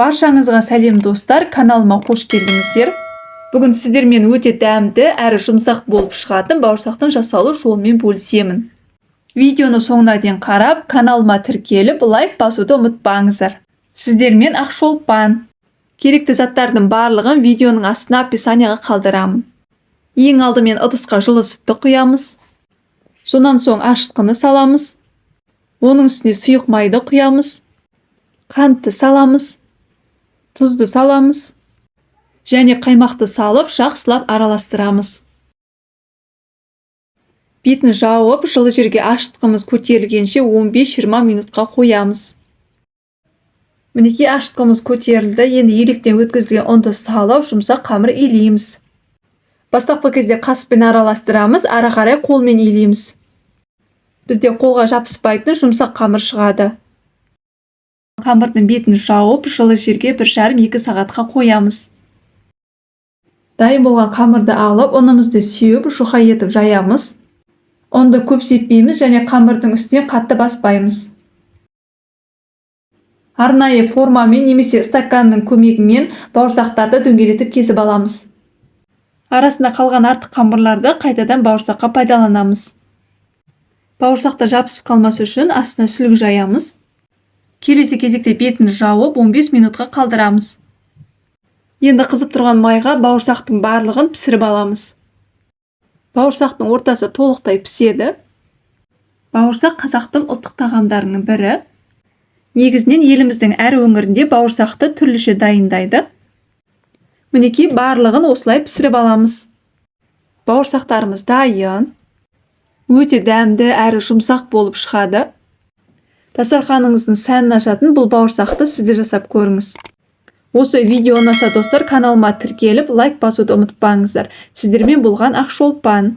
Баршаңызға сәлем достар, каналыма қош келдіңіздер. Бүгін сіздермен өте дәмді әрі жұмсақ болып шығатын бауырсақтың жасалу жолымен бөлісемін. Видеоны соңына дейін қарап, каналыма тіркеліп, лайк басуды ұмытпаңыздар. Сіздермен Ақшолпан. Керекті заттардың барлығын видеоның астына описанияға қалдырамын. Ең алдымен ыдысқа жылы сүтті құямыз. Сонан соң ашытқыны саламыз. Оның үстіне сұйық майды құямыз. Қантты саламыз. Тұзды саламыз. Және қаймақты салып, жақсылап араластырамыз. Бетін жауып, жылы жерге ашытқымыз көтерілгенше 15-20 минутқа қоямыз. Мінекей ашытқымыз көтерілді, енді електен өткізілген ұнды салып, жұмсақ қамыр илейміз. Бастапқы кезде қаспен араластырамыз, ары қарай қолмен илейміз. Бізде қолға жабыспайтын жұмсақ қамыр шығады. Қамырдың бетін жауып, жылы жерге 1,5-2 сағатқа қоямыз. Дайын болған қамырды алып, ұнымызды сеуіп, жұқа етіп жаямыз. Ұнды көп сеппейміз және қамырдың үстіне қатты баспаймыз. Арнайы формамен немесе стаканның көмегімен бауырсақтарды дөңгелетіп кесіп аламыз. Арасында қалған артық қамырларды қайтадан бауырсаққа пайдаланамыз. Бауырсақты жабысып қалмасы үшін астына сүлік жаямыз. Келесі кезекте бетін жауып 15 минутқа қалдырамыз. Енді қызып тұрған майға бауырсақтың барлығын пісіріп аламыз. Бауырсақтың ортасы толықтай піседі. Бауырсақ қазақтың ұлттық тағамдарының бірі. Негізінен еліміздің әр өңірінде бауырсақты түрліше дайындайды. Мінекей барлығын осылай пісіріп аламыз. Бауырсақтарымыз дайын. Өте дәмді әрі жұмсақ болып шығады. Дастарханыңыздың сәнін ашатын бұл бауырсақты сізде жасап көріңіз. Осы видео ұнаса достар, каналыма тіркеліп, лайк басуды ұмытпаңыздар. Сіздермен болған Ақшолпан.